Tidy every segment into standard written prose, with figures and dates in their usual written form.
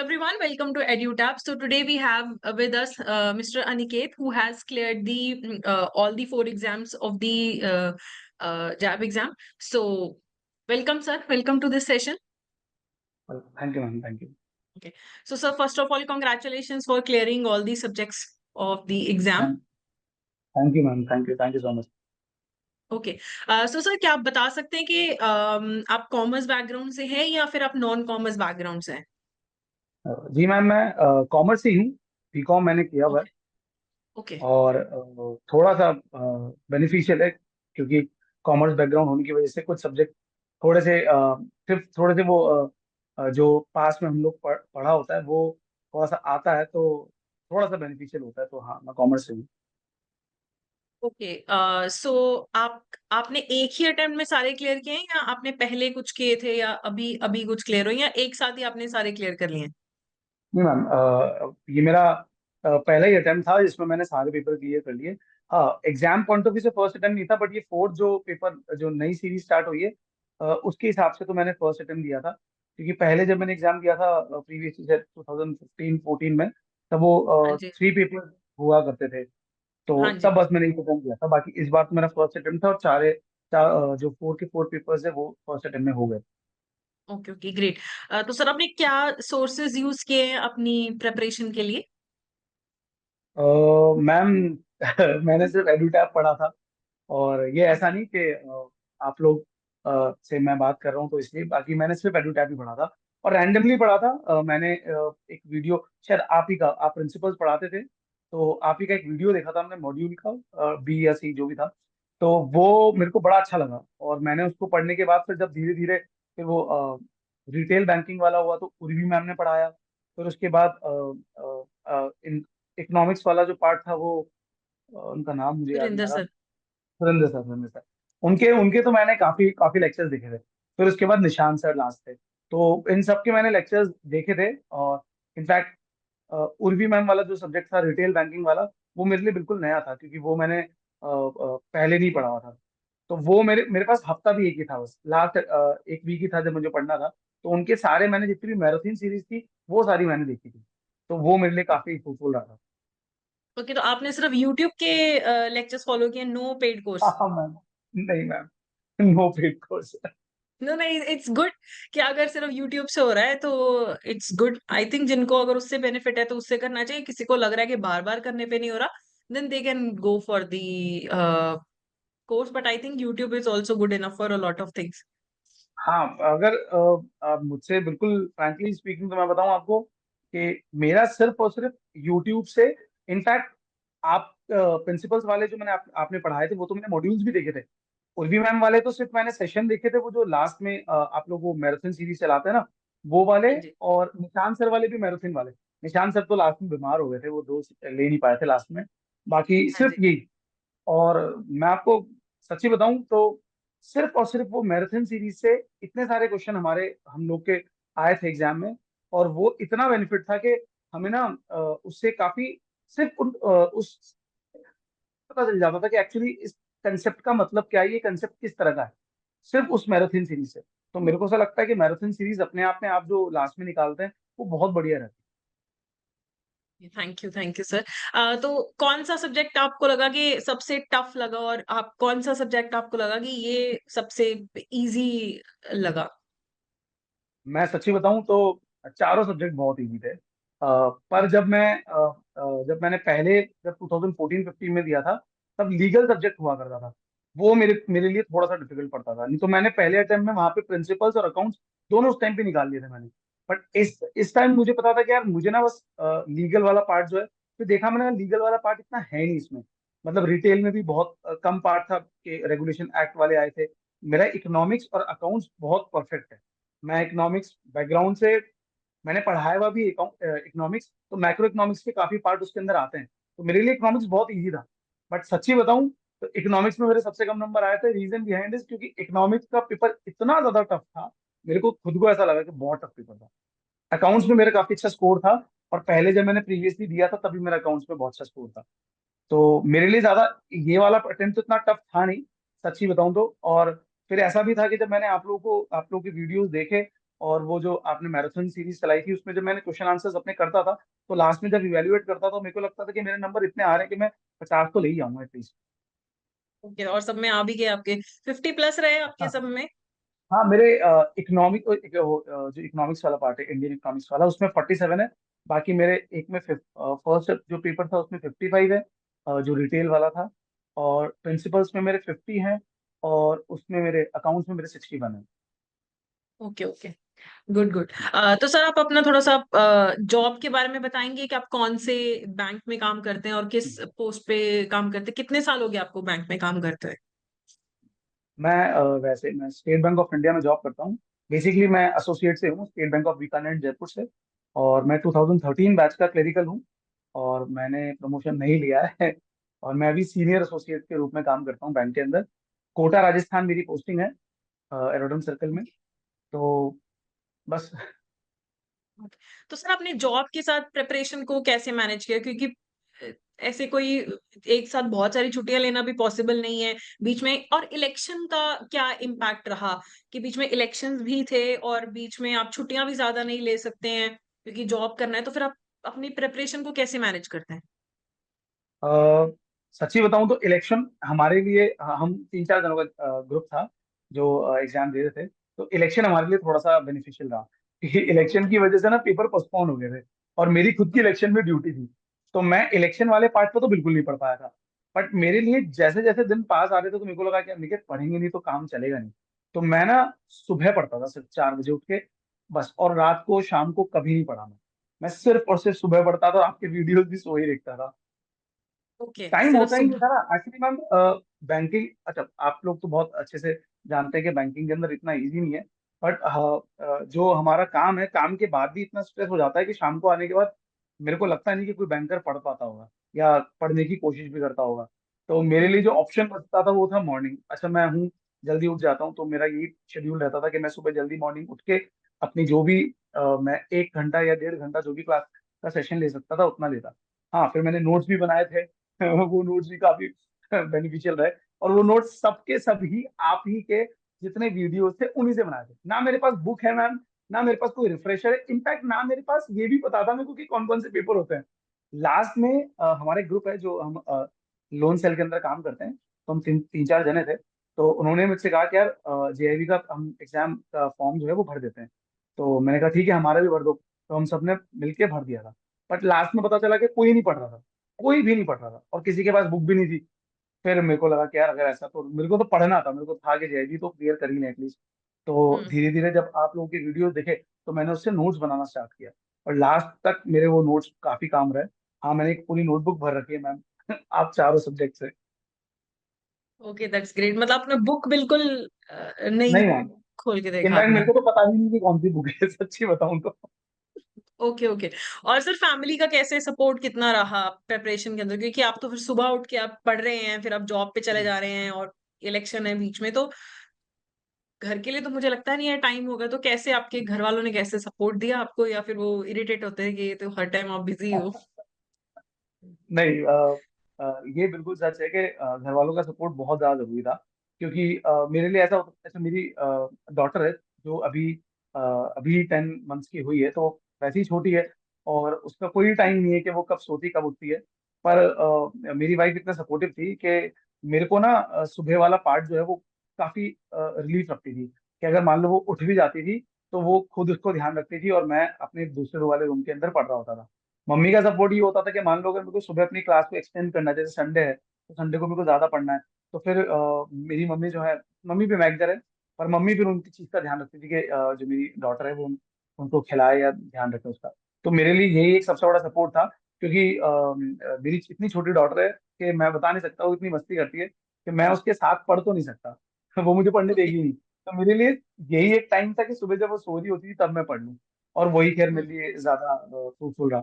everyone, welcome to EduTap. So today we have with us Mr. Aniket, who has cleared the all the 4 exams of the JAB exam. So welcome, sir. Welcome to this session. Well, thank you, ma'am. Thank you. Okay. So, sir, first of all, congratulations for clearing all the subjects of the exam. Thank you, ma'am. Thank you. Thank you so much. Okay so sir क्या आप बता सकते हैं कि आप commerce background से हैं या फिर आप नॉन कॉमर्स बैकग्राउंड से हैं? जी मैम, मैं कॉमर्स से ही हूँ। बीकॉम मैंने किया हुआ है ओके और थोड़ा सा बेनिफिशियल है क्योंकि कॉमर्स बैकग्राउंड होने की वजह से कुछ सब्जेक्ट थोड़े से सिर्फ थोड़े से वो जो पास में हम लोग पढ़ा होता है वो थोड़ा सा आता है, तो थोड़ा सा बेनिफिशियल होता है। तो हाँ, मैं कॉमर्स से हूँ। ओके सो आपने एक ही अटेम्प्ट में सारे क्लियर किए हैं या आपने पहले कुछ किए थे या अभी अभी कुछ क्लियर हो या एक साथ ही आपने सारे क्लियर कर लिए हैं? नहीं मैम, ये मेरा पहला ही अटेम्प्ट था जिसमें मैंने सारे पेपर क्लियर कर लिए। हाँ, एग्जाम पॉइंट ऑफ व्यू से फर्स्ट अटेम्प्ट नहीं था, बट ये फोर्थ जो पेपर जो नई सीरीज स्टार्ट हुई है उसके हिसाब से तो मैंने फर्स्ट अटेम्प्ट दिया था। क्योंकि पहले जब मैंने एग्जाम दिया था प्रीवियस ईयर 2015-14 में, तब हाँ वो जी। 3 पेपर हुआ करते थे। तो हाँ जी। तब बस मैंने एक अटेम्प्ट दिया था। बाकी इस बार तो मेरा फर्स्ट अटेम्प्ट था और जो 4 के 4 पेपर्स है वो फर्स्ट अटेम्प्ट में हो गए। Okay okay great. तो सर आपने क्या सोर्सेज यूज किए हैं अपनी प्रेपरेशन के लिए? मैम मैंने सिर्फ एडुटैप पढ़ा था। और ये हाँ ऐसा नहीं कि आप लोग से मैं बात कर रहा हूँ तो इसलिए, बाकी मैंने सिर्फ एडुटैप ही पढ़ा था और रैंडमली पढ़ा था। मैंने एक वीडियो, शायद आप ही का, आप प्रिंसिपल्स पढ़ाते थे, तो आप ही का एक वीडियो देखा था हमने मॉड्यूल का, बी या सी जो भी था। तो वो मेरे को बड़ा अच्छा लगा और मैंने उसको पढ़ने के बाद फिर जब धीरे धीरे फिर वो रिटेल बैंकिंग वाला हुआ तो उर्वी मैम ने पढ़ाया। फिर उसके बाद इकोनॉमिक्स वाला जो पार्ट था वो उनका नाम मुझे याद नहीं सुरेंद्र आ रहा। सर। सुरेंद्र सर उनके उनके तो मैंने काफी काफी लेक्चर्स देखे थे। फिर उसके बाद निशान सर लास्ट थे, तो इन सब के मैंने लेक्चर्स देखे थे। और इनफैक्ट उर्वी मैम वाला जो सब्जेक्ट था रिटेल बैंकिंग वाला, वो मेरे लिए बिल्कुल नया था क्योंकि वो मैंने पहले नहीं पढ़ा हुआ था। तो वो मेरे मेरे पास हफ्ता भी एक ही था, बस लास्ट एक वीक ही था जब मुझे पढ़ना था। तो उनके सारे मैंने जितनी भी मैराथन सीरीज थी वो सारी मैंने देखी थी। तो वो मेरे लिए काफी फ्रूटफुल रहा था। ओके तो आपने सिर्फ यूट्यूब के लेक्चर्स फॉलो किए, नो पेड कोर्स? हाँ मैम। नहीं ma'am, no paid course. No नहीं, इट्स गुड कि अगर सिर्फ यूट्यूब से हो रहा है तो इट्स गुड। आई थिंक जिनको अगर उससे बेनिफिट है तो उससे करना चाहिए। किसी को लग रहा है कि बार बार करने पे नहीं हो रहा, then they can go for the course, but I think YouTube is also good enough for a lot of things. हाँ, अगर आप मुझसे बिल्कुल फ्रैंकली स्पीकिंग तो मैं बताऊं आपको कि मेरा सिर्फ और सिर्फ यूट्यूब से, इनफैक्ट आप प्रिंसिपल्स वाले जो आपने पढ़ाए थे वो तो मैंने मॉड्यूल्स भी देखे थे। उर्वी मैम वाले तो सिर्फ मैंने सेशन देखे थे, वो जो लास्ट में आप लोग वो मैराथन सीरीज चलाते हैं ना, वो वाले। हाँ जी। और निशान सर वाले भी मैराथन वाले। निशान सर तो लास्ट में बीमार हो गए थे, वो दो ले नहीं पाए थे लास्ट में। बाकी हाँ सिर्फ जी। यही। और मैं आपको सच्ची बताऊं तो सिर्फ और सिर्फ वो मैराथन सीरीज से इतने सारे क्वेश्चन हमारे हम लोग के आए थे एग्जाम में। और वो इतना बेनिफिट था कि हमें ना उससे काफी सिर्फ उस पता चल जाता था कि एक्चुअली इस कंसेप्ट का मतलब क्या है, ये कंसेप्ट किस तरह का है, सिर्फ उस मैराथन सीरीज से। तो मेरे को ऐसा लगता है कि मैराथन सीरीज अपने आप में आप जो लास्ट में निकालते हैं वो बहुत बढ़िया रहती थैंक यू सर। तो कौन सा सब्जेक्ट आपको लगा कि सबसे टफ लगा और आप कौन सा सब्जेक्ट आपको लगा कि ये सबसे इजी लगा? है। मैं सच्ची बताऊं तो चारों सब्जेक्ट बहुत इजी थे। पर जब मैंने पहले जब 2014-15 में दिया था, तब लीगल सब्जेक्ट हुआ करता था। वो मेरे मेरे लिए थोड़ा सा डिफिकल्ट पड़ता था। नहीं तो मैंने पहले अटेम्प्ट में वहां पे प्रिंसिपल्स और अकाउंट्स दोनों उस टाइम पे निकाल लिए थे मैंने। बट इस टाइम मुझे पता था कि यार मुझे ना बस लीगल वाला पार्ट जो है, फिर देखा मैंने लीगल वाला पार्ट इतना है नहीं इसमें। मतलब रिटेल में भी बहुत कम पार्ट था कि रेगुलेशन एक्ट वाले आए थे। मेरा इकोनॉमिक्स और अकाउंट्स बहुत परफेक्ट है। मैं इकोनॉमिक्स बैकग्राउंड से, मैंने पढ़ाया हुआ भी इकोनॉमिक्स, तो मैक्रो इकोनॉमिक्स के काफी पार्ट उसके अंदर आते हैं। तो मेरे लिए इकोनॉमिक्स बहुत इजी था। बट सच्ची बताऊं तो इकोनॉमिक्स में मेरे सबसे कम नंबर आए थे। रीजन बिहाइंड इज क्योंकि इकोनॉमिक्स का पेपर इतना ज्यादा टफ था, मेरे को खुद को ऐसा लगा कि बहुत टफ पेपर था। अकाउंट्स में मेरा काफी अच्छा स्कोर था, और पहले जब मैंने प्रीवियसली दिया था तभी मेरा अकाउंट्स में बहुत अच्छा स्कोर था। तो मेरे लिए ज्यादा ये वाला अटेम्प्ट तो इतना टफ था नहीं, सच्ची बताऊं तो। और फिर ऐसा भी था कि जब मैंने आप लोगों की वीडियोस देखे, और वो जो आपने मैराथन सीरीज चलाई थी उसमें जब मैंने क्वेश्चन आंसर्स अपने करता था, तो लास्ट में जब इवेल्युएट करता था, मेरे को लगता था कि मेरे नंबर इतने आ रहे हैं कि मैं 50 तो ले ही आऊंगा एटलीस्ट। ओके, और सब में आ भी गए आपके? 50+ रहे आपके सब में? हाँ, मेरे इकोनॉमिक जो इकोनॉमिक्स वाला पार्ट है, इंडियन इकोनॉमिक्स वाला, उसमें 47 है। बाकी मेरे एक में फर्स्ट जो पेपर था उसमें 55 है, जो रिटेल वाला था। और प्रिंसिपल्स में मेरे 50 हैं, और उसमें मेरे अकाउंट्स में मेरे 61 है। Okay okay, good good. तो सर आप अपना थोड़ा सा जॉब के बारे में बताएंगे कि आप कौन से बैंक में काम करते हैं और किस पोस्ट पे काम करते हैं? कितने साल हो गए आपको बैंक में काम करते हैं? वैसे मैं स्टेट बैंक ऑफ इंडिया में जॉब करता हूँ। बेसिकली मैं एसोसिएट से हूँ, state bank of Bikaner Jaipur से। और मैं 2013 बैच का क्लरिकल हूँ, और मैंने प्रमोशन नहीं लिया है। और मैं अभी सीनियर एसोसिएट के रूप में काम करता हूँ बैंक के अंदर। कोटा राजस्थान मेरी पोस्टिंग है, एरोडम सर्कल में। तो बस। तो सर आपने जॉब के साथ प्रिपरेशन को कैसे मैनेज किया? क्योंकि अ, ऐसे कोई एक साथ बहुत सारी छुट्टियां लेना भी पॉसिबल नहीं है बीच में। और इलेक्शन का क्या इम्पैक्ट रहा कि बीच में इलेक्शंस भी थे और बीच में आप छुट्टियां भी ज्यादा नहीं ले सकते हैं क्योंकि जॉब करना है, तो फिर आप अपनी प्रिपरेशन को कैसे मैनेज करते हैं? अ, सच्ची बताऊं तो इलेक्शन हमारे लिए, हम 3-4 जनों का ग्रुप था जो एग्जाम दे रहे थे। तो इलेक्शन हमारे लिए थोड़ा सा बेनिफिशियल रहा, क्योंकि इलेक्शन की वजह से ना पेपर पोस्टपोन हो गए थे, और मेरी खुद की इलेक्शन में ड्यूटी थी। तो मैं इलेक्शन वाले पार्ट पे तो बिल्कुल नहीं पढ़ पाया था। बट मेरे लिए जैसे जैसे दिन पास आ रहे थे, तो मेरे को लगा कि अब निकेत पढ़ेंगे नहीं तो काम चलेगा नहीं। तो मैं ना सुबह पढ़ता था, सिर्फ 4 बजे उठ के बस। और रात को शाम को कभी नहीं पढ़ा मैं सिर्फ और सिर्फ सुबह पढ़ता था, और आपके वीडियोस भी सो ही देखता था। ओके, टाइम सिर्फ होता ही नहीं सुबह। था ना एक्चुअली मैम। बैंकिंग, अच्छा आप लोग तो बहुत अच्छे से जानते हैं कि बैंकिंग के अंदर इतना इजी नहीं है। बट जो हमारा काम है, काम के बाद भी इतना स्ट्रेस हो जाता है कि शाम को आने के बाद मेरे को लगता नहीं कि कोई बैंकर पढ़ पाता होगा या पढ़ने की कोशिश भी करता होगा। तो मेरे लिए जो ऑप्शन बचता था वो था मॉर्निंग। अच्छा, मैं हूँ जल्दी उठ जाता हूँ, तो मेरा यही शेड्यूल रहता था कि मैं सुबह जल्दी मॉर्निंग उठ के अपनी जो भी मैं 1 घंटा या 1.5 घंटा जो भी क्लास का सेशन ले सकता था उतना लेता। हाँ, फिर मैंने नोट्स भी बनाए थे। वो नोट्स भी काफी बेनिफिशियल रहे। और वो नोट्स सबके सभी आप ही के जितने वीडियोस थे उन्हीं से बनाए थे। ना मेरे पास बुक है मैम, ना मेरे पास कोई रिफ्रेशर है, इनफैक्ट ना मेरे पास ये भी पता था मेरे को कि कौन कौन से पेपर होते हैं। लास्ट में हमारे ग्रुप है जो हम लोन सेल के अंदर काम करते हैं, तो हम 3-4 जने थे। तो उन्होंने मुझसे कहा कि यार जेआईबी का हम एग्जाम का फॉर्म जो है वो भर देते हैं। तो मैंने कहा ठीक है, हमारा भी भर दो। तो हम सबने मिलके भर दिया था। बट लास्ट में पता चला कि कोई नहीं पढ़ रहा था, कोई भी नहीं पढ़ रहा था, और किसी के पास बुक भी नहीं थी। फिर मेरे को लगा कि यार अगर ऐसा, तो मेरे को तो पढ़ना था, मेरे को था कि जेआईबी तो क्लियर कर ही लें एटलीस्ट। तो हम्म। धीरे धीरे जब आप लोगों के वीडियोस देखे, तो मैंने उससे नोट्स बनाना स्टार्ट किया। और लास्ट तक मेरे वो नोट्स काफी काम रहे। हाँ, मैंने एक पूरी नोटबुक भर रखी है मैम। आप चारों सब्जेक्ट से। Okay, that's great. मतलब आपने बुक बिल्कुल नहीं नहीं मैम, खोल के देखा इनफैक्ट आपने? मेरे को तो पता ही नहीं कि कौन सी बुक है, सच्ची बताऊं तो। Okay okay. और सर फैमिली का कैसे सपोर्ट कितना रहा प्रेपरेशन के अंदर? क्योंकि आप तो फिर सुबह उठ के आप पढ़ रहे हैं, फिर आप जॉब पे चले जा रहे हैं और इलेक्शन है बीच में, तो घर के लिए तो मुझे लगता नहीं है टाइम होगा। तो कैसे आपके घर वालों ने कैसे सपोर्ट दिया आपको, या फिर वो इरिटेट होते हैं कि ये तो हर टाइम आप बिजी हो? नहीं, ये बिल्कुल सच है कि घर वालों का सपोर्ट बहुत ज्यादा जरूरी था। क्योंकि मेरे लिए ऐसा होता, ऐसा मेरी डॉटर है जो अभी 10 मंथ्स की हुई है, तो वैसे ही छोटी है। और उसका कोई टाइम नहीं है कि वो कब सोती कब उठती है। पर मेरी वाइफ इतना सपोर्टिव थी कि मेरे को ना सुबह वाला पार्ट जो है वो काफी रिलीफ रखती थी, कि अगर मान लो वो उठ भी जाती थी, तो वो खुद उसको ध्यान रखती थी, और मैं अपने दूसरे वाले रूम के अंदर पढ़ रहा होता था। मम्मी का सपोर्ट ये होता था कि मान लो अगर मेरे को सुबह अपनी क्लास को एक्सटेंड करना है, जैसे संडे है तो संडे को मेरे को ज्यादा पढ़ना है, तो फिर मेरी मम्मी जो है, मम्मी भी मैनेजर है, पर मम्मी फिर उनकी चीज का ध्यान रखती थी कि जो मेरी डॉटर है वो उनको खिलाए या ध्यान रखे उसका। तो मेरे लिए यही एक सबसे बड़ा सपोर्ट था। क्योंकि मेरी इतनी छोटी डॉटर है कि मैं बता नहीं सकता, वो इतनी मस्ती करती है कि मैं उसके साथ पढ़ तो नहीं सकता। वो मुझे पढ़ने ओके। देगी नहीं। तो मेरे लिए यही एक टाइम था कि सुबह जब वो सो रही होती थी तब मैं पढ़ लूँ। और वही खैर मेरे लिए ज्यादा फ्रूटफुल रहा।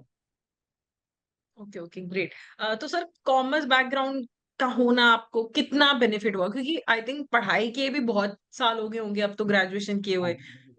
Okay okay, great. तो सर कॉमर्स बैकग्राउंड का होना आपको कितना बेनिफिट हुआ? क्योंकि आई थिंक पढ़ाई के भी बहुत साल हो गए होंगे अब तो ग्रेजुएशन किए हुए,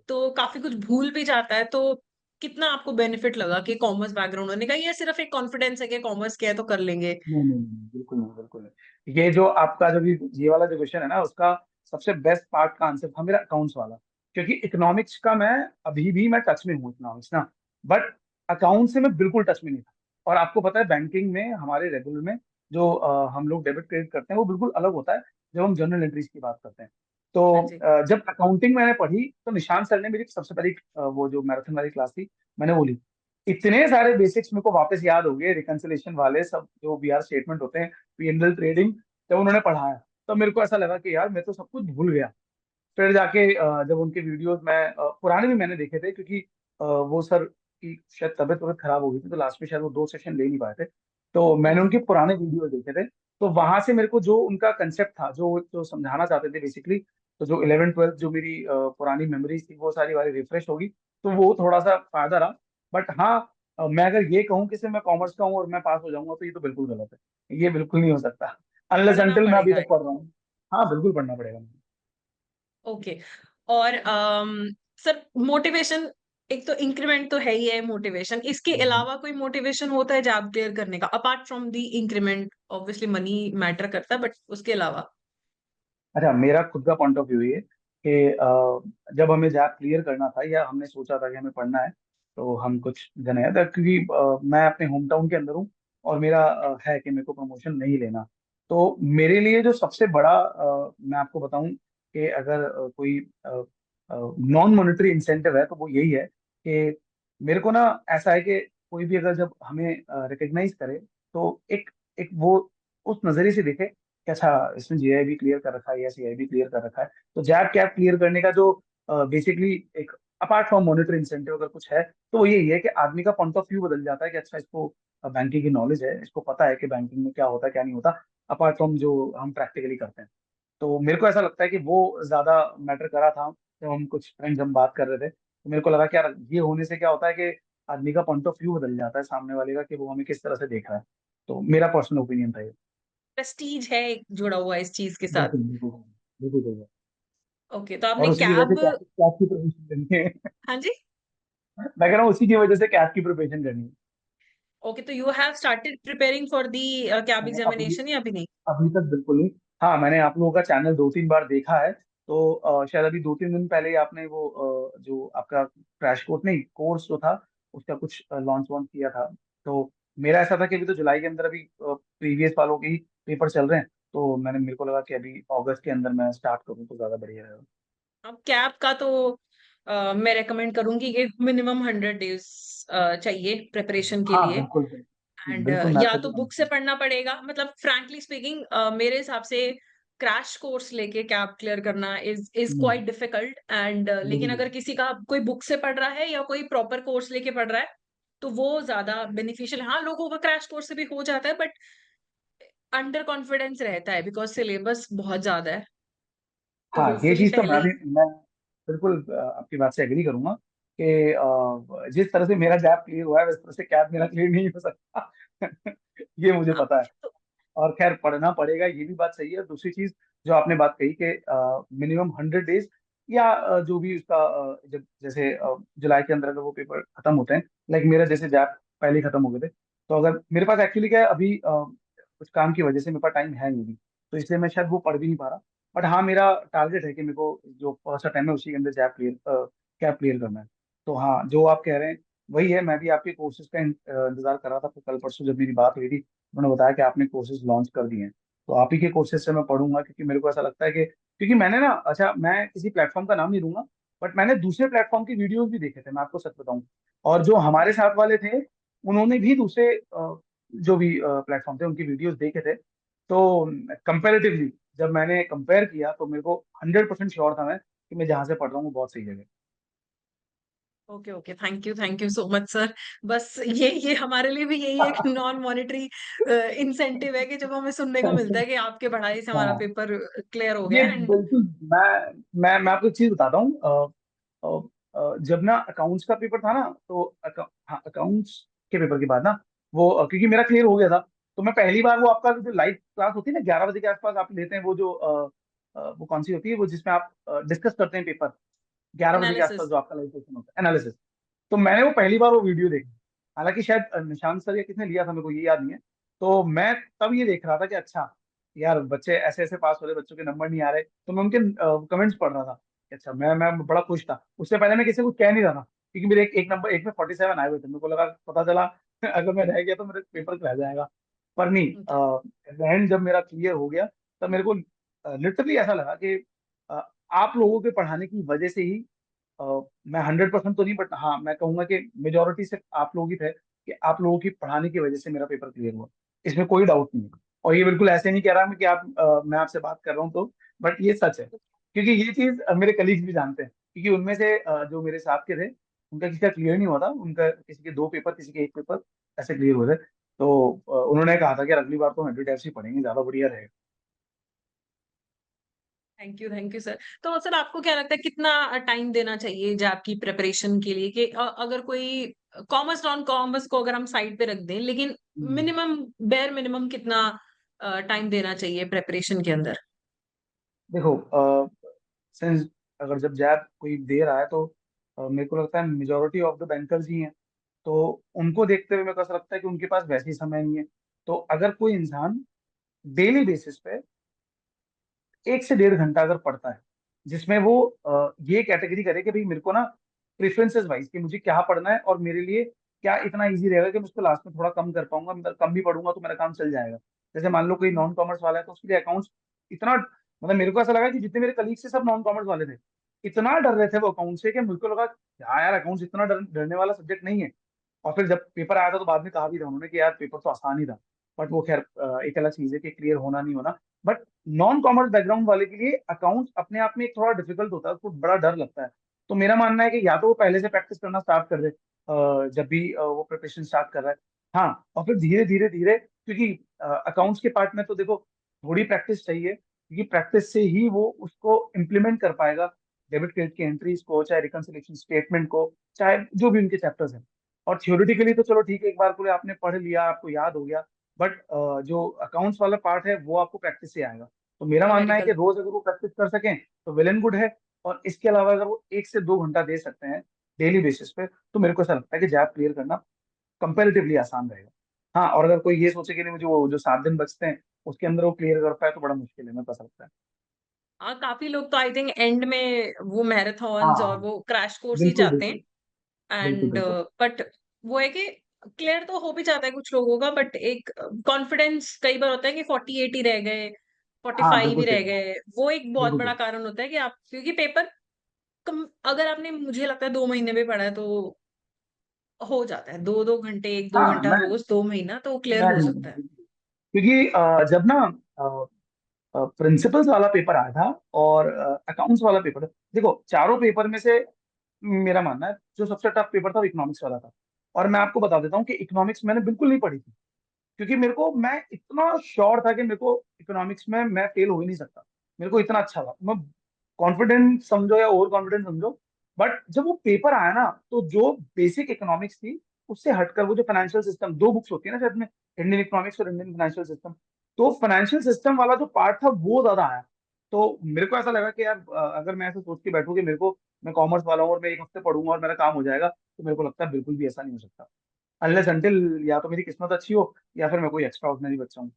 तो काफी कुछ भूल भी जाता है। तो कितना आपको बेनिफिट लगा कि कॉमर्स बैकग्राउंड होने का, या सिर्फ एक कॉन्फिडेंस है कि कॉमर्स किया है तो कर लेंगे? नहीं नहीं नहीं, बिल्कुल नहीं, बिल्कुल नहीं। ये जो आपका जो भी ये वाला जो क्वेश्चन है ना, उसका सबसे बेस्ट पार्ट का आंसर था मेरा अकाउंट्स वाला। क्योंकि इकोनॉमिक्स का मैं अभी भी मैं टच में हूँ इकोनॉमिक्स ना, बट अकाउंट से मैं बिल्कुल टच में नहीं था। और आपको पता है बैंकिंग में हमारे रेगुलर में जो हम लोग डेबिट क्रेडिट करते हैं वो बिल्कुल अलग होता है जब हम जनरल एंट्रीज की बात करते हैं। तो हाँ जी। जब अकाउंटिंग मैंने पढ़ी तो निशांत सर ने मेरी सबसे पहली वो जो मैराथन वाली क्लास थी मैंने वो ली। इतने सारे बेसिक्स मेरे को वापस याद हो गए, रिकंसिलेशन वाले सब जो बीआर स्टेटमेंट होते हैं, पीएनएल ट्रेडिंग, जब उन्होंने पढ़ाया तो मेरे को ऐसा लगा कि यार मैं तो सब कुछ भूल गया। फिर जाके जब उनके वीडियोस मैं पुराने भी मैंने देखे थे, क्योंकि वो सर की शायद तबीयत वबीयत खराब हो गई थी तो लास्ट में शायद वो 2 सेशन ले नहीं पाए थे। तो मैंने ओके। उनके पुराने वीडियो देखे थे। तो वहां से मेरे को जो उनका कंसेप्ट था, जो जो समझाना चाहते थे बेसिकली, तो जो 11th 12th जो मेरी पुरानी मेमोरीज थी वो सारी वाली रिफ्रेश होगी। तो वो थोड़ा सा फायदा रहा। बट हाँ, मैं अगर ये कहूँ कि सिर्फ मैं कॉमर्स का हूँ और मैं पास हो जाऊंगा तो ये तो बिल्कुल गलत है, ये बिल्कुल नहीं हो सकता अनलेस पढ़ना अनटिल मैं अभी पड़ेगा। तक पढ़ रहा हूँ। हाँ बिल्कुल पढ़ना पड़ेगा। ओके। और सर मोटिवेशन, एक तो इंक्रीमेंट तो है ही है मोटिवेशन, इसके हम्म। अलावा कोई मोटिवेशन होता है जॉब क्लियर करने का apart from the increment? Obviously money matter करता है बट उसके अलावा। अच्छा, मेरा खुद का पॉइंट ऑफ व्यू ये कि जब हमें जॉब क्लियर करना था या हमने सोचा था कि हमें पढ़ना है, तो हम कुछ जने था, क्योंकि मैं अपने होम टाउन के अंदर हूँ और मेरा है कि मेरे को प्रमोशन नहीं लेना। तो मेरे लिए जो सबसे बड़ा मैं आपको बताऊं कि अगर कोई नॉन मॉनेटरी इंसेंटिव है तो वो यही है कि मेरे को ना ऐसा है कि कोई भी अगर जब हमें रिकग्नाइज करे तो एक एक वो उस नजरिए से देखे कि अच्छा इसने जीआई भी क्लियर कर रखा है या सीआई भी क्लियर कर रखा है। तो जैब कैप क्लियर करने का जो बेसिकली एक अपार्ट फ्रॉम मॉनेटरी इंसेंटिव अगर कुछ है तो वो यही है कि आदमी का पॉइंट ऑफ व्यू बदल जाता है कि अच्छा इसको बैंकिंग की नॉलेज है, इसको पता है कि बैंकिंग में क्या होता है क्या नहीं होता, अपार्ट फ्रॉम जो हम प्रैक्टिकली करते हैं। तो मेरे को ऐसा लगता है कि वो ज्यादा मैटर करा था। जब हम कुछ फ्रेंड्स हम बात कर रहे थे तो मेरे को लगा कि यार ये होने से क्या होता है कि आदमी का पॉइंट ऑफ व्यू बदल जाता है सामने वाले का, कि वो हमें किस तरह से देख रहा है। तो मेरा पर्सनल ओपिनियन था ये। प्रेस्टीज है एक जुड़ा हुआ इस चीज के साथ। बिल्कुल बिल्कुल। बिल्कुल बिल्कुल। ओके, तो और आपने उसी की वजह से कैब। कैट कैट की प्रिपरेशन करनी है। हाँ जी। मैं कह रहा हूँ उसी की वजह से कैट की प्रिपरेशन करनी ओके, तो you have started preparing for the cab है। अभी एग्जामिनेशन या अभी नहीं? अभी तक बिल्कुल नहीं। हाँ मैंने आप लोगों का चैनल 2 3 बार देखा है। तो शायद अभी 2 3 दिन पहले ही आपने वो जो आपका क्रैश कोर्स नहीं कोर्स जो था उसका कुछ लॉन्च वॉन्च किया था। तो मेरा ऐसा था कि अभी तो जुलाई के अंदर अभी प्रीवियस वालों के ही पेपर चल रहे हैं। तो मेरे को लगा कि अभी अगस्त के अंदर मैं स्टार्ट करूँ तो ज्यादा बढ़िया रहेगा। अब कैब का तो मैं रेकमेंड करूंगी कि मिनिमम 100 डेज चाहिए प्रिपरेशन के हाँ लिए। बिल्कुल बिल्कुल एंड बिल्कुल, मैं या खुद तो ही बुक से मानता पढ़ना पड़ेगा, मतलब फ्रैंकली स्पीकिंग मेरे हिसाब से क्रैश कोर्स लेके कैब क्लियर करना इज हूँ। क्वाइट डिफिकल्ट एंड लेकिन बिल्कुल। अगर किसी का कोई बुक से पढ़ रहा है या कोई प्रॉपर कोर्स लेके पढ़ रहा है तो वो ज्यादा बेनिफिशियल। हाँ, लोगों का क्रैश कोर्स से भी हो जाता है बट अंडर कॉन्फिडेंस रहता है बिकॉज सिलेबस बहुत ज्यादा है। तो हाँ ये होपफुली चीज तो पहले ही। मैं बिल्कुल आपकी बात से एग्री करूंगा कि जिस तरह से मेरा जैप क्लियर हुआ है उस तरह से कैब मेरा क्लियर नहीं हो सकता। ये मुझे हाँ, पता है। तो और खैर पढ़ना पड़ेगा, ये भी बात सही है। दूसरी चीज जो आपने बात कही कि मिनिमम 100 डेज या जो भी उसका जब जैसे जुलाई के अंदर अगर वो पेपर खत्म होते हैं, लाइक मेरा जैसे जैप पहले ही खत्म हो गए थे, तो अगर मेरे पास एक्चुअली क्या है अभी कुछ काम की वजह से मेरे पास टाइम है नहीं, तो इसलिए मैं शायद वो पढ़ भी नहीं पा रहा। बट हाँ मेरा टारगेट है कि मेरे को जो फर्स्ट टाइम है उसी के अंदर जैप क्लियर कैप क्लियर करना है। तो हाँ जो आप कह रहे हैं वही है। मैं भी आपके कोर्सेज का इंतजार कर रहा था, फिर कल परसों जब मेरी बात हुई थी उन्होंने बताया कि आपने कोर्सेज लॉन्च कर दिए हैं। तो आप ही के कोर्सेज से मैं पढ़ूंगा, क्योंकि मेरे को ऐसा लगता है कि क्योंकि मैंने ना, अच्छा मैं किसी प्लेटफॉर्म का नाम नहीं लूंगा, बट मैंने दूसरे प्लेटफॉर्म की वीडियोस भी देखे थे, मैं आपको सच बताऊं। और जो हमारे साथ वाले थे उन्होंने भी दूसरे जो भी प्लेटफॉर्म थे उनकी वीडियोस देखे थे। तो कंपेरेटिवली जब मैंने कंपेयर किया तो मेरे को 100% श्योर था मैं कि मैं जहाँ से पढ़ रहा हूँ वो बहुत सही जगह okay okay, thank you so much sir. बस ये हमारे लिए भी यही एक है। नॉन मॉनेटरी इंसेंटिव है कि जब हमें सुनने को मिलता है कि आपके पढ़ाई से हमारा हाँ पेपर क्लियर हो ये गया एंड। बिल्कुल। मैं आपको एक चीज बताता हूँ। जब ना अकाउंट्स का पेपर था ना, तो हाँ अकाउंट्स के पेपर के बाद ना वो क्योंकि मेरा क्लियर हो गया था, तो मैं पहली बार वो आपका जो लाइव क्लास होती है ना 11 बजे के आसपास आप लेते हैं वो जो वो कौन सी होती है वो जिसमें आप डिस्कस करते हैं पेपर, 11 बजे के आसपास एनालिसिस। जो आपका लाइव सेशन होता है एनालिसिस। तो मैंने वो पहली बार वो वीडियो देखी। हालांकि शायद निशांत सर या किसने लिया था मेरे को ये याद नहीं है। तो मैं तब ये देख रहा था कि अच्छा यार बच्चे ऐसे ऐसे पास हो रहे, बच्चों के नंबर नहीं आ रहे, तो मैं उनके कमेंट्स पढ़ रहा था अच्छा, मैं बड़ा खुश था। उससे पहले मैं किसी को कह नहीं रहा था, क्योंकि मेरे एक नंबर एक में 47 आए हुए थे। मेरे को लगा, पता चला अगर मैं रह गया तो मेरे पेपर रह जाएगा। पर नहीं, अच्छा। एंड जब मेरा क्लियर हो गया, तब मेरे को लिटरली ऐसा लगा कि अ, आप लोगों के पढ़ाने की वजह से ही, मैं 100% तो नहीं, बट हाँ मैं कहूंगा कि मेजोरिटी सिर्फ आप लोग ही थे, कि आप लोगों की पढ़ाने की वजह से मेरा पेपर क्लियर हुआ। इसमें कोई डाउट नहीं है। और ये बिल्कुल ऐसे नहीं कह रहा मैं कि मैं आपसे बात कर रहा हूँ तो, बट ये सच है। क्योंकि ये चीज मेरे कलीग्स भी जानते हैं, क्योंकि उनमें से जो मेरे साथ के थे, उनका किसी का क्लियर नहीं हुआ था, उनका किसी के 2 पेपर, किसी के 1 पेपर ऐसे क्लियर हुए थे। तो उन्होंने कहा था कि यार अगली बार तो 100 ही पढ़ेंगे, ज्यादा बढ़िया रहेगा। Thank you sir. तो सर आपको क्या लगता है कितना टाइम देना चाहिए जैब की प्रिपरेशन के लिए, कि अगर कोई कॉमर्स नॉन कॉमर्स को अगर हम साइड पे रख दें, लेकिन हम्म। मिनिमम बेयर मिनिमम कितना टाइम देना चाहिए प्रिपरेशन के अंदर? देखो, सिंस अगर जब जैब कोई दे रहा है तो मेरे को लगता है मेजोरिटी ऑफ द बैंकर्स ही हैं। तो उनको देखते हुए मेरे को ऐसा लगता है कि उनके पास वैसे ही समय नहीं है। तो अगर कोई इंसान डेली बेसिस पे 1 से 1.5 घंटा अगर पढ़ता है, जिसमें वो ये कैटेगरी करे कि भाई मेरे को ना प्रेफरेंसेस वाइज कि मुझे क्या पढ़ना है, और मेरे लिए क्या इतना इजी रहेगा कि मैं उसको लास्ट में थोड़ा कम कर पाऊंगा, मतलब कम भी पढ़ूंगा तो मेरा काम चल जाएगा। जैसे मान लो कोई नॉन कॉमर्स वाला है, तो उसके लिए अकाउंट्स इतना, मतलब मेरे को ऐसा लगा कि जितने मेरे कलीग से सब नॉन कॉमर्स वाले थे, इतना डर रहे थे वो अकाउंट से, कि मुझको लगा क्या यार, अकाउंट्स इतना डरने वाला सब्जेक्ट नहीं है। और फिर जब पेपर आया था तो बाद में कहा भी था उन्होंने कि यार पेपर तो आसान ही था। बट वो खैर एक अलग चीज है कि क्लियर होना नहीं होना। बट नॉन कॉमर्स बैकग्राउंड वाले के लिए अकाउंट्स अपने आप में एक थोड़ा डिफिकल्ट होता है, उसको बड़ा डर लगता है। तो मेरा मानना है कि या तो वो पहले से प्रैक्टिस करना स्टार्ट कर दे, जब भी वो प्रिपरेशन स्टार्ट कर रहा है। हाँ, और फिर धीरे धीरे धीरे, क्योंकि अकाउंट्स के पार्ट में तो देखो थोड़ी प्रैक्टिस चाहिए, क्योंकि प्रैक्टिस से ही वो उसको इम्प्लीमेंट कर पाएगा, डेबिट क्रेडिट की एंट्रीज को, चाहे रिकंसिलिएशन स्टेटमेंट को, चाहे जो भी उनके चैप्टर्स हैं। और थियोरिटिकली तो चलो ठीक है, एक बार को आपने पढ़ लिया, आपको याद हो गया। बट जो अकाउंट्स वाला पार्ट है वो आपको प्रैक्टिस से आएगा। तो मेरा मानना है कि न्यूमेरिकल। रोज अगर वो प्रैक्टिस कर सकें तो वेल एंड गुड है। और इसके अलावा अगर वो 1 से 2 घंटा दे सकते हैं डेली बेसिस पे, तो मेरे को ऐसा लगता है कि जैब क्लियर करना कंपेरेटिवली आसान रहेगा। हाँ, और अगर कोई ये सोचे कि नहीं मुझे वो जो 7 दिन बचते हैं उसके अंदर वो क्लियर कर पाए, तो बड़ा मुश्किल है, मेरे को ऐसा लगता है। हाँ, काफी लोग तो आई थिंक एंड में वो हाँ मैराथन्स और हाँ, वो क्रैश कोर्स ही बिल्कुल जाते हैं। बिल्कुल। बिल्कुल एंड बिल्कुल। बट वो है कि क्लियर तो हो भी जाता है कुछ लोगों का, बट एक कॉन्फिडेंस कई बार होता है कि 48 ही रह गए, फोर्टी हाँ फाइव बिल्कुल ही सही रह बात। गए। वो एक बहुत बिल्कुल बड़ा सही। कारण होता है कि आप, क्योंकि पेपर कम, अगर आपने मुझे लगता है 2 महीने में पढ़ा है तो हो जाता है, 2-2 घंटे, 1-2 घंटा हाँ, रोज, 2 महीना तो क्लियर मैं हो सकता है। क्योंकि जब ना प्रिंसिपल्स वाला पेपर आया था और अकाउंट्स वाला पेपर, देखो चारों पेपर में से मेरा मानना है जो सबसे टफ पेपर था वो इकोनॉमिक्स वाला था। और मैं आपको बता देता हूँ कि इकोनॉमिक्स मैंने बिल्कुल नहीं पढ़ी थी, क्योंकि मेरे को, मैं इतना श्योर था कि मेरे को इकोनॉमिक्स में मैं फेल हो ही नहीं सकता। मेरे को इतना अच्छा था, मैं कॉन्फिडेंट समझो या ओवर कॉन्फिडेंट समझो। बट जब वो पेपर आया ना, तो जो बेसिक इकोनॉमिक्स थी उससे हटकर वो जो फाइनेंशियल सिस्टम, 2 बुक्स होती है ना शायद में, इंडियन इकोनॉमिक्स और इंडियन फाइनेंशियल सिस्टम, तो फाइनेंशियल सिस्टम वाला जो पार्ट था वो ज्यादा आया। तो मेरे को ऐसा लगा कि यार अगर मैं ऐसे सोच के बैठूं कि मेरे को, मैं कॉमर्स वाला हूँ और मैं एक हफ्ते पढ़ूंगा और मेरा काम हो जाएगा, तो मेरे को लगता है बिल्कुल भी ऐसा नहीं हो सकता। अनलेस अनटिल या तो मेरी किस्मत अच्छी हो, या फिर मैं कोई एक्स्ट्रा ऑर्डिनरी बच्चा हूँ।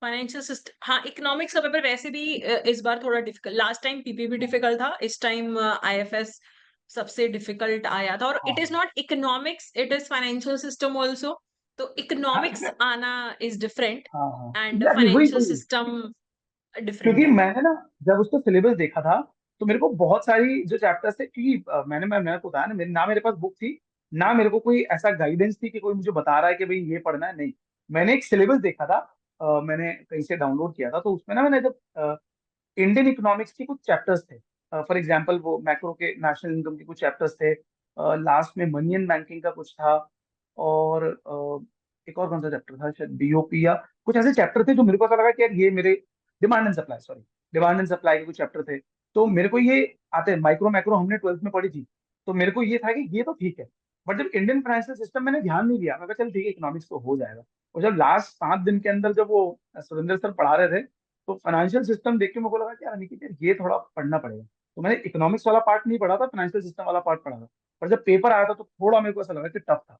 फाइनेंशियल सिस्टम, हाँ, इकोनॉमिक्स का पेपर वैसे भी इस बार थोड़ा difficult, last time PPB difficult था, इस टाइम आईएफएस सबसे डिफिकल्ट आया था। और इट इज हाँ not economics, it is financial system also. तो हाँ इकोनॉमिक्स आना इज डिफरेंट हाँ हाँ, एंड एग्जैक्टली वही फाइनेंशियल वही। सिस्टम डिफरेंट क्योंकि है। मैंने ना जब उसका सिलेबस देखा था, तो मेरे को बहुत सारी जो चैप्टर्स थे, क्योंकि मैंने को बताया ना, ना मेरे पास बुक थी, ना मेरे को कोई ऐसा गाइडेंस थी कि कोई मुझे बता रहा है कि भाई ये पढ़ना है, नहीं। मैंने एक सिलेबस देखा था, मैंने कहीं से डाउनलोड किया था, तो उसमें ना मैंने जब इंडियन इकोनॉमिक्स के कुछ चैप्टर्स थे, फॉर एग्जांपल वो मैक्रो के नेशनल इनकम के कुछ चैप्टर्स थे, लास्ट में मनी एंड बैंकिंग का कुछ था, और एक और कौन सा चैप्टर था, शायद बीओपी या कुछ ऐसे चैप्टर थे, जो मेरे को ऐसा लगा कि यार ये मेरे, demand and supply, sorry, demand and supply के कुछ चैप्टर थे। तो मेरे को ये आते हैं, माइक्रो मैक्रो हमने 12th में पढ़ी थी, तो मेरे को ये था कि ये तो ठीक है। बट जब इंडियन फाइनेंशियल सिस्टम मैंने ध्यान नहीं दिया, मैं कहा चल ठीक है इकोनॉमिक्स तो हो जाएगा। और जब लास्ट 5 दिन के अंदर जब वो सुरेंद्र सर पढ़ा रहे थे, तो फाइनेंशियल सिस्टम देख के मेरे को लगा कि यार अनिकेत यार ये थोड़ा पढ़ना पड़ेगा। तो मैंने इकोनॉमिक्स वाला पार्ट नहीं पढ़ा था, फाइनेंशियल सिस्टम वाला पार्ट पढ़ा था। पर जब पेपर आया था तो थोड़ा मेरे को ऐसा लगा कि टफ था।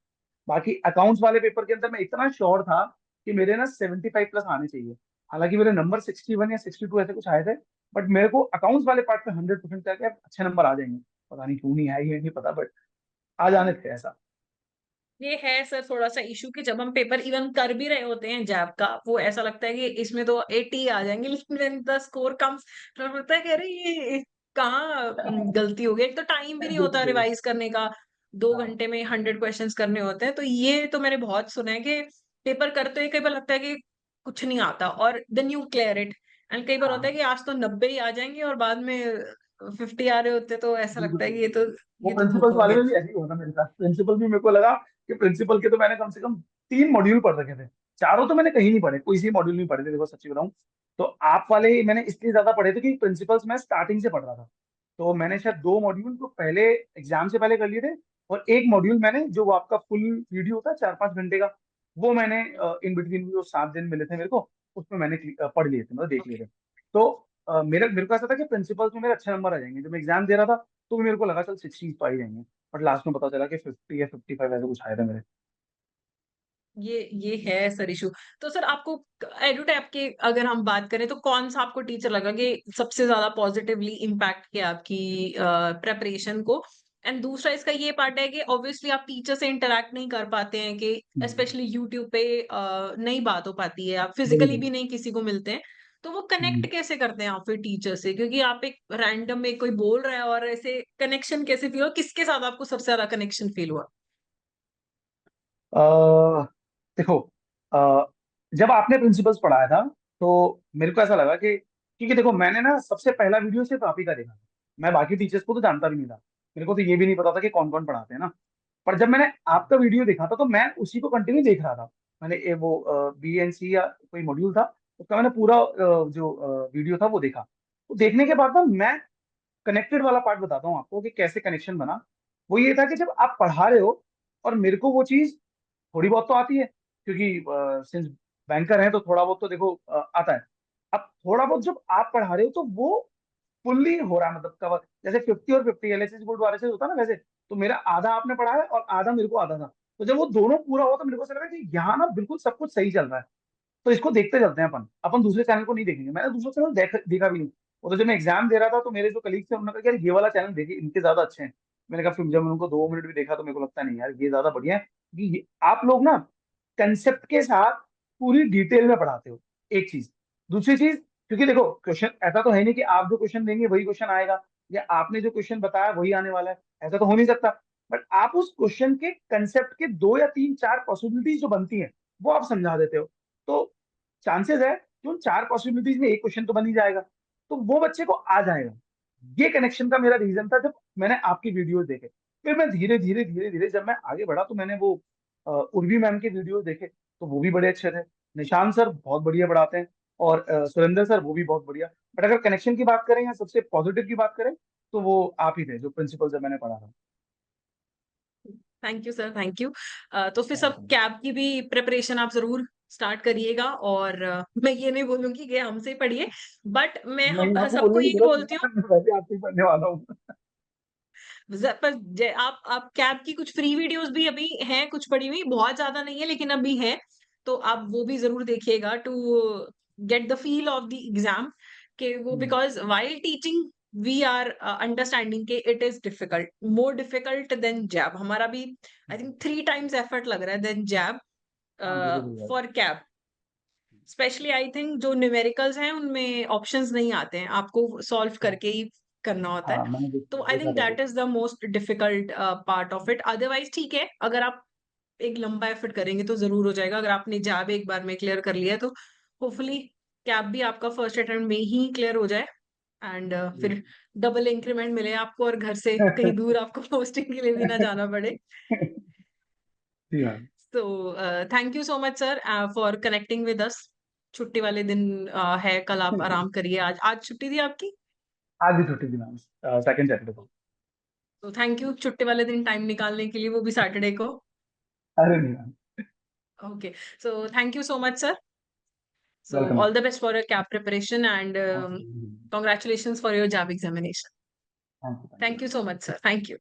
बाकी अकाउंट्स वाले पेपर के अंदर मैं इतना श्योर था कि मेरे ना 75+ आने चाहिए। हालांकि मेरे नंबर 61 या 62 ऐसे कुछ आए थे, बट मेरे को अकाउंट्स वाले पार्ट में 100% था कि यार अच्छे नंबर आ जाएंगे। पता नहीं क्यों नहीं आए, ये नहीं पता, बट आ जाने थे ऐसा। ये है सर थोड़ा सा इशू कि जब हम पेपर इवन कर भी रहे होते हैं जैब का, वो ऐसा लगता है कि इसमें तो 80 आ जाएंगे, लेकिन व्हेन द स्कोर कम्स तो लगता है कि अरे ये कहाँ गलती हो गई। एक तो टाइम भी नहीं होता बिल्कुल। रिवाइज करने का, 2 घंटे हाँ में 100 क्वेश्चंस करने होते हैं। तो ये तो मैंने बहुत सुना है कि पेपर करते हुए कई बार लगता है कि कुछ नहीं आता, और then you clear it. And कई बार होता है हाँ। कि आज तो 90 ही आ जाएंगे और बाद में 50 आ रहे होते, तो ऐसा बिल्कुल लगता है कि बिल्कुल बिल्कुल। वो ये तो धोखा प्रिंसिपल्स हो वाले गया। में भी ऐसे ही हुआ था मेरे साथ। प्रिंसिपल भी मेरे को लगा कि प्रिंसिपल के तो मैंने कम से कम 3 मॉड्यूल पढ़ रखे थे, चारों तो मैंने कहीं नहीं पढ़े, कोई सी मॉड्यूल नहीं पढ़े थे, देखो सच्ची बताऊं। तो आप वाले मैंने इसलिए ज्यादा पढ़े थे कि प्रिंसिपल्स मैं स्टार्टिंग से पढ़ रहा था। तो मैंने शायद 2 मॉड्यूल तो पहले एग्जाम से पहले कर लिए थे, और एक मॉड्यूल मैंने, जो वो आपका फुल वीडियो होता है 4-5 घंटे का, वो मैंने इन बिटवीन जो 7 दिन मिले थे मेरे को, उसमें मैंने पढ़ लिए थे, मतलब देख लिए ओके। थे। तो मेरे को ऐसा था कि प्रिंसिपल्स में मेरे अच्छे नंबर आ जाएंगे। जब मैं एग्जाम दे रहा था तो भी मेरे को लगा चल 60 तो आ ही जाएंगे, बट लास्ट में पता चला कि 50 या 55 ऐसे कुछ आए थे मेरे। ये है सर इशू। तो सर आपको एडुटैप के अगर हम बात करें तो कौन सा आपको टीचर लगा कि सबसे ज्यादा पॉजिटिवली इम्पैक्ट किया आपकी प्रेपरेशन को? एंड दूसरा इसका ये पार्ट है कि ऑब्वियसली आप टीचर से इंटरेक्ट नहीं कर पाते हैं, कि हम्म, स्पेशली यूट्यूब पे नई बात हो पाती है, आप फिजिकली बिल्कुल। भी नहीं किसी को मिलते हैं। तो वो हम्म। कनेक्ट कैसे करते हैं आप फिर टीचर से, क्योंकि आप एक रैंडम में कोई बोल रहा है और ऐसे कनेक्शन कैसे फील हुआ, किसके साथ आपको सबसे ज्यादा कनेक्शन फील हुआ? अ, देखो, जब आपने प्रिंसिपल्स पढ़ाया था तो मेरे को ऐसा लगा कि, क्योंकि देखो मैंने ना सबसे पहला वीडियो सिर्फ आप ही का देखा था। मैं बाकी टीचर्स को तो जानता भी नहीं था, मेरे को तो ये भी नहीं पता था कि कौन कौन पढ़ाते हैं ना। पर जब मैंने आपका वीडियो देखा था तो मैं उसी को कंटिन्यू देख रहा था। मैंने वो BNC या कोई मॉड्यूल था, उसका मैंने पूरा जो वीडियो था वो देखा। तो देखने के बाद ना मैं कनेक्टेड वाला पार्ट बताता हूँ आपको कि कैसे कनेक्शन बना। वो ये था कि जब आप पढ़ा रहे हो और मेरे को वो चीज थोड़ी बहुत तो आती है, क्योंकि सिंस बैंकर है तो थोड़ा बहुत तो देखो आता है। अब थोड़ा बहुत जब आप पढ़ा रहे हो तो वो फुल्ली हो रहा है, मतलब कवर, जैसे 50 और 50 LHS बोर्ड वाले से होता है ना वैसे। तो मेरा आधा आपने पढ़ा है और आधा मेरे को आधा था। तो जब वो दोनों पूरा हुआ तो मेरे को ऐसा लगा कि यहाँ ना बिल्कुल सब कुछ सही चल रहा है। तो इसको देखते चलते हैं अपन अपन दूसरे चैनल को नहीं देखेंगे। मैंने दूसरा चैनल देखा भी नहीं। वो तो जब मैं एग्जाम दे रहा था तो मेरे जो कलीग थे उन्होंने कहा कि यार ये वाला चैनल देखिए, इनके ज्यादा अच्छे हैं। मैंने कहा, फिर जब मैंने उनको 2 मिनट भी देखा तो मेरे को लगता नहीं यार ये ज्यादा बढ़िया है, क्योंकि आप लोग ना कंसेप्ट के साथ पूरी डिटेल में पढ़ाते हो। एक चीज। दूसरी चीज, क्योंकि देखो क्वेश्चन ऐसा तो है नहीं कि आप जो क्वेश्चन देंगे वही क्वेश्चन आएगा, या आपने जो क्वेश्चन बताया वही आने वाला है, ऐसा तो हो नहीं सकता। बट आप उस क्वेश्चन के कंसेप्ट के 2 या 3 4 पॉसिबिलिटीज जो बनती हैं वो आप समझा देते हो। तो चांसेस है कि उन 4 पॉसिबिलिटीज में एक क्वेश्चन तो बन ही जाएगा, तो वो बच्चे को आ जाएगा। ये कनेक्शन का मेरा रीजन था जब मैंने आपकी वीडियोस देखे। फिर मैं धीरे धीरे धीरे धीरे जब मैं आगे बढ़ा तो मैंने वो उर्वी मैम के वीडियोस देखे, तो वो भी बड़े अच्छे थे। निशान सर बहुत बढ़िया पढ़ाते हैं, और सुरेंद्र सर वो भी बहुत बढ़िया। बट अगर कनेक्शन की बात करें या सबसे पॉजिटिव की बात करें तो वो आप ही थे जो प्रिंसिपल से मैंने पढ़ा था। Thank you sir, thank you. तो फिर सब वेलकम। कैब की भी प्रिपरेशन आप जरूर स्टार्ट करिएगा, और मैं ये नहीं बोलूंगी कि हमसे ही पढ़िए, बट मैं नहीं, हम आपको सबको बोलने की यही जरूरत नहीं बोलती हूँ। है, मैं वैसे आपसे ही पढ़ने वाला हूँ। पर आप कैब की कुछ फ्री वीडियोस भी अभी हैं, कुछ पड़ी हुई, बहुत ज्यादा नहीं है लेकिन अभी है। तो आप वो भी जरूर देखिएगा to get the feel of the exam, के वो hmm, because while teaching we are understanding के it is difficult, more difficult than जैब। हमारा भी आई थिंक 3 टाइम्स एफर्ट लग रहा है देन जैब हाँ मुझे भी याद for cab. Specially I think जो न्यूमेरिकल्स हैं उनमें ऑप्शंस नहीं आते हैं, आपको सॉल्व है। करके ही करना होता है। हाँ मैंने तो आई देखा थिंक था दैट देखा is the most difficult part of it. Otherwise ठीक है, अगर आप एक लंबा एफर्ट करेंगे तो जरूर हो जाएगा। अगर आपने जैब एक बार में क्लियर कर लिया तो होपफुली कैब भी आपका फर्स्ट अटेम्प्ट में ही क्लियर हो जाए, एंड फिर डबल इंक्रीमेंट मिले आपको, और घर से कहीं दूर आपको पोस्टिंग के लिए भी ना जाना पड़े। जी हाँ। So thank you so much sir for connecting with us. छुट्टी वाले दिन है कल, आप आराम करिए। आज आज छुट्टी थी आपकी? आज भी छुट्टी थी मैम, सेकंड सैटरडे को। तो थैंक यू छुट्टी वाले दिन टाइम निकालने के लिए, वो भी सैटरडे को। अरे नहीं ma'am. Okay, so thank you so much sir. So welcome. All the best for your cab preparation, and thank you. congratulations for your job examination. Thank you. Thank you so much, sir. Thank you.